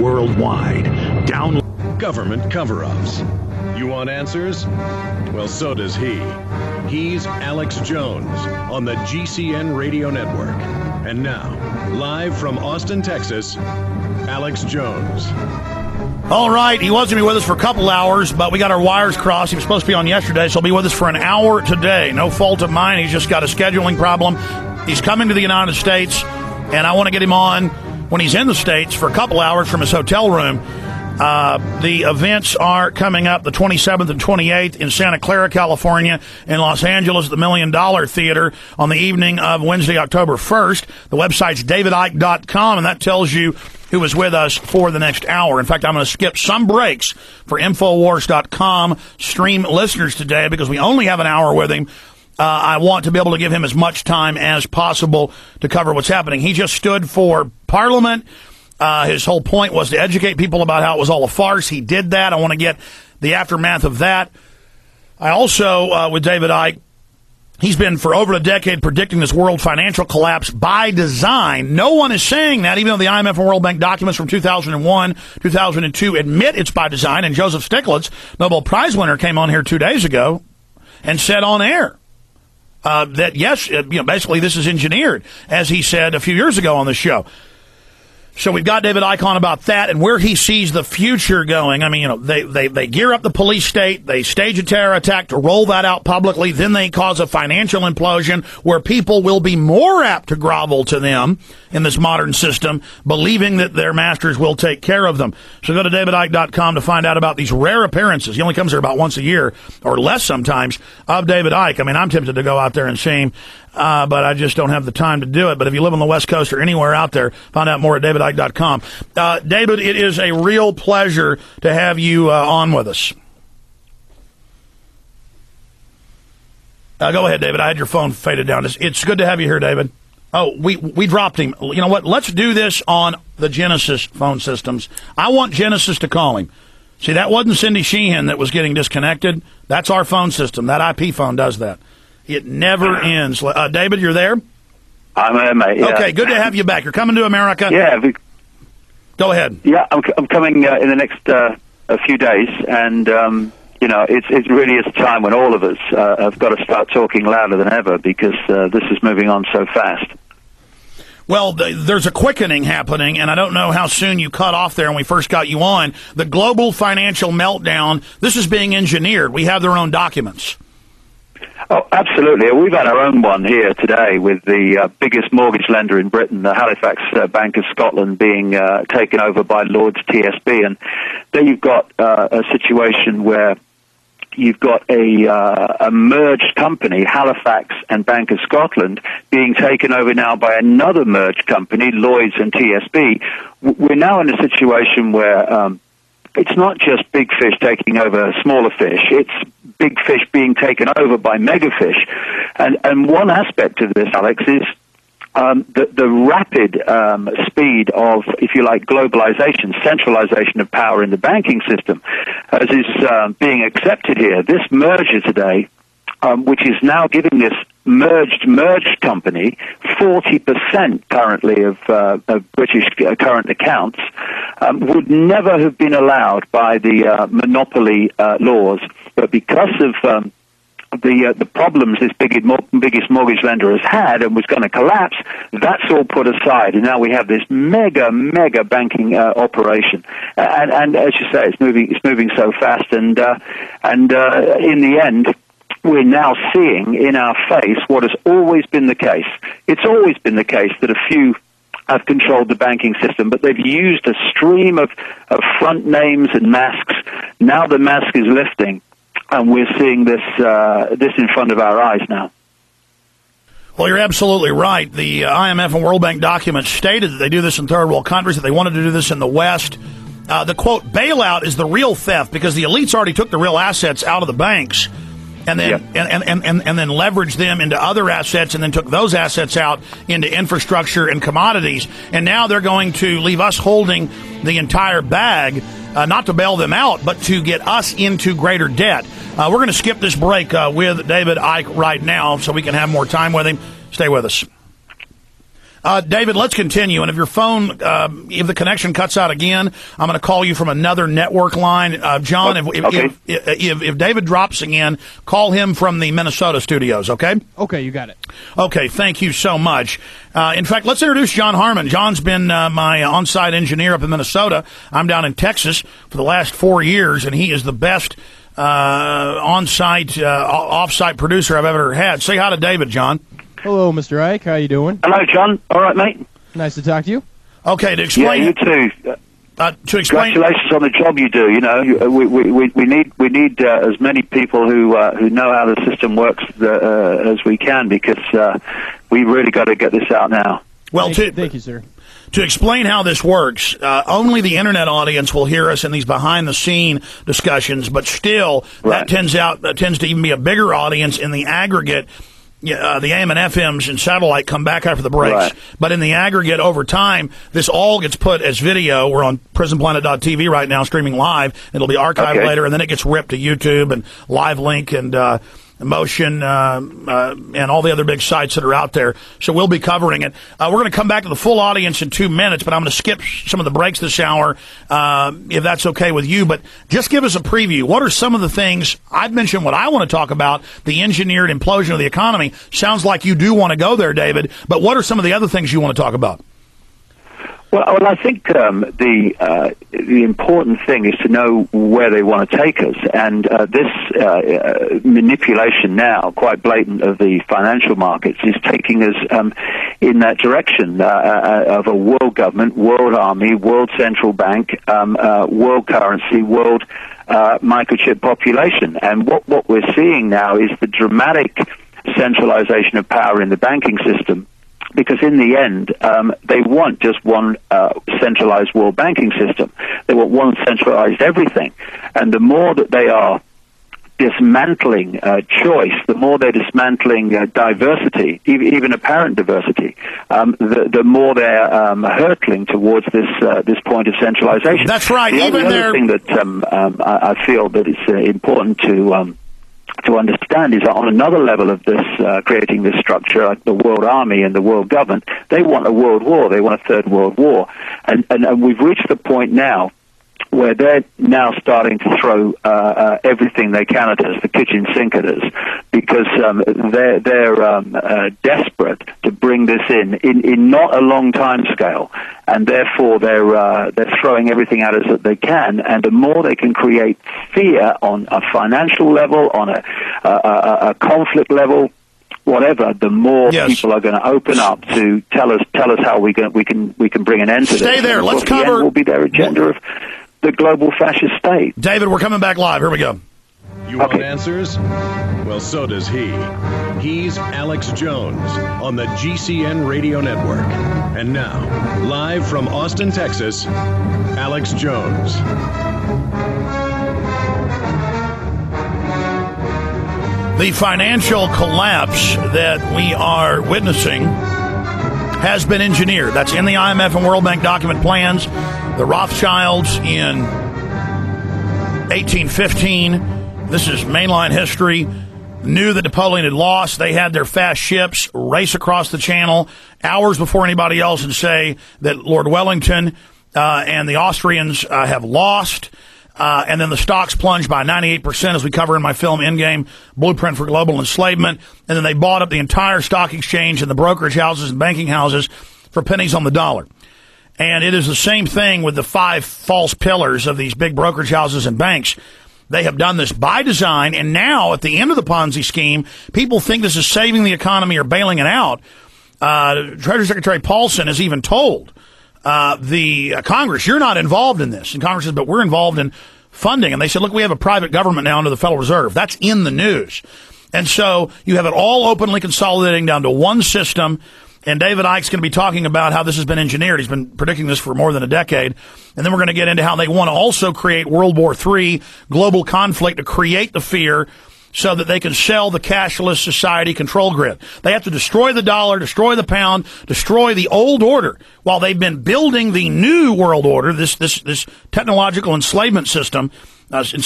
worldwide. Download Government cover-ups. You want answers? Well, so does he. He's Alex Jones on the GCN Radio Network. And now, live from Austin, Texas, Alex Jones. All right, he was going to be with us for a couple hours, but we got our wires crossed. He was supposed to be on yesterday, so he'll be with us for an hour today. No fault of mine. He's just got a scheduling problem. He's coming to the United States, and I want to get him on when he's in the States for a couple hours from his hotel room. The events are coming up the 27th and 28th in Santa Clara, California, in Los Angeles, the $1 Million Theater on the evening of Wednesday, October 1st. The website's davidicke.com, and that tells you who is with us for the next hour. In fact, I'm going to skip some breaks for Infowars.com stream listeners today because we only have an hour with him. I want to be able to give him as much time as possible to cover what's happening. He just stood for Parliament. His whole point was to educate people about how it was all a farce. He did that. I want to get the aftermath of that. I also, with David Icke, he's been for over a decade predicting this world financial collapse by design. No one is saying that, even though the IMF and World Bank documents from 2001, 2002 admit it's by design. And Joseph Stiglitz, Nobel Prize winner, came on here 2 days ago and said on air that, yes, basically this is engineered, as he said a few years ago on the show. So we've got David Icke on about that and where he sees the future going. I mean, they gear up the police state, they stage a terror attack to roll that out publicly, then they cause a financial implosion where people will be more apt to grovel to them in this modern system, believing that their masters will take care of them. So go to davidicke.com to find out about these rare appearances. He only comes here about once a year, or less sometimes, of David Icke. I mean, I'm tempted to go out there and see him. But I just don't have the time to do it. But if you live on the West Coast or anywhere out there, find out more at davidicke.com. David, it is a real pleasure to have you on with us. Go ahead, David. I had your phone faded down. It's good to have you here, David. Oh, we dropped him. You know what? Let's do this on the Genesis phone systems. I want Genesis to call him. See, that wasn't Cindy Sheehan that was getting disconnected. That's our phone system. That IP phone does that. It never ends. David, you're there? I'm there, mate. Yeah. Okay, good to have you back. You're coming to America. Yeah. Go ahead. Yeah, I'm coming in the next a few days, and it really is a time when all of us have got to start talking louder than ever because this is moving on so fast. Well, there's a quickening happening, and I don't know how soon you cut off there when we first got you on. The global financial meltdown, this is being engineered. We have their own documents. Oh, absolutely. We've had our own one here today with the biggest mortgage lender in Britain, the Halifax Bank of Scotland, being taken over by Lloyd's TSB. And then you've got a situation where you've got a merged company, Halifax and Bank of Scotland, being taken over now by another merged company, Lloyd's and TSB. We're now in a situation where it's not just big fish taking over smaller fish. It's big fish being taken over by mega fish. And one aspect of this, Alex, is the rapid speed of, if you like, globalization, centralization of power in the banking system, as is being accepted here. This merger today, which is now giving this merged company 40% currently of British current accounts, would never have been allowed by the monopoly laws. But because of the problems this biggest mortgage lender has had and was going to collapse, that's all put aside, and now we have this mega banking operation. And as you say, it's moving so fast, and in the end, we're now seeing in our face what has always been the case. It's always been the case that a few have controlled the banking system, but they've used a stream of front names and masks. Now the mask is lifting, and we're seeing this in front of our eyes now. Well, you're absolutely right. The IMF and World Bank documents stated that they do this in third world countries, that they wanted to do this in the West. The, quote, bailout is the real theft because the elites already took the real assets out of the banks and then and then leveraged them into other assets and then took those assets out into infrastructure and commodities. And now they're going to leave us holding the entire bag, not to bail them out, but to get us into greater debt. We're going to skip this break with David Icke right now so we can have more time with him. Stay with us. David, let's continue. And if your phone, if the connection cuts out again, I'm going to call you from another network line. John, if David drops again, call him from the Minnesota studios, okay? Okay, you got it. Okay, thank you so much. In fact, let's introduce John Harmon. John's been my on-site engineer up in Minnesota. I'm down in Texas for the last 4 years, and he is the best on-site, off-site producer I've ever had. Say hi to David, John. Hello, Mr. Ike. How you doing? Hello, John. All right, mate. Nice to talk to you. Okay, to explain. Yeah, you too. To explain. Congratulations on the job you do. You know, we need as many people who know how the system works as we can, because we really got to get this out now. Well, thank you, sir. To explain how this works, only the internet audience will hear us in these behind-the-scene discussions, but still, right. that tends to even be a bigger audience in the aggregate. The AM and FMs and satellite come back after the breaks. Right. But in the aggregate, over time, this all gets put as video. We're on prisonplanet.tv right now, streaming live. It'll be archived later, and then it gets ripped to YouTube and Live Link and Motion and all the other big sites that are out there. So we'll be covering it. We're going to come back to the full audience in 2 minutes, but I'm going to skip some of the breaks this hour, if that's okay with you. But just give us a preview. What are some of the things? I've mentioned what I want to talk about, the engineered implosion of the economy. Sounds like you do want to go there, David. But what are some of the other things you want to talk about? Well, I think the important thing is to know where they want to take us, and this manipulation now, quite blatant, of the financial markets is taking us in that direction of a world government, world army, world central bank, world currency, world microchip population. And what we're seeing now is the dramatic centralization of power in the banking system. Because in the end, they want just one centralized world banking system. They want one centralized everything. And the more that they are dismantling choice, the more they're dismantling diversity, even apparent diversity, the more they're hurtling towards this point of centralization. That's right. The other thing that I feel that it's important to understand is that on another level of this, creating this structure, like the world army and the world government, they want a world war. They want a third world war. And we've reached the point now where they're now starting to throw everything they can at us, the kitchen sink at us, because they're desperate to bring this in not a long time scale, and therefore they're throwing everything at us that they can. And the more they can create fear on a financial level, on a conflict level, whatever, the more people are going to open up to tell us how we can bring an end to this. Stay there. Let's cover. The end will be their agenda of the global fascist state. David, we're coming back live. Here we go. You want answers? Well, so does he. He's Alex Jones on the GCN Radio Network. And now, live from Austin, Texas, Alex Jones. The financial collapse that we are witnessing has been engineered. That's in the IMF and World Bank document plans. The Rothschilds in 1815, this is mainline history, knew that Napoleon had lost. They had their fast ships race across the channel hours before anybody else and say that Lord Wellington and the Austrians have lost. And then the stocks plunged by 98%, as we cover in my film Endgame, Blueprint for Global Enslavement. And then they bought up the entire stock exchange and the brokerage houses and banking houses for pennies on the dollar. And it is the same thing with the 5 false pillars of these big brokerage houses and banks. They have done this by design, and now at the end of the Ponzi scheme, people think this is saving the economy or bailing it out. Treasury Secretary Paulson has even told the Congress, you're not involved in this. And Congress says, but we're involved in funding. And they said, look, we have a private government now under the Federal Reserve. That's in the news. And so you have it all openly consolidating down to one system. And David Icke's going to be talking about how this has been engineered. He's been predicting this for more than a decade. And then we're going to get into how they want to also create World War III, global conflict, to create the fear so that they can sell the cashless society control grid. They have to destroy the dollar, destroy the pound, destroy the old order, while they've been building the new world order, this technological enslavement system, enslavement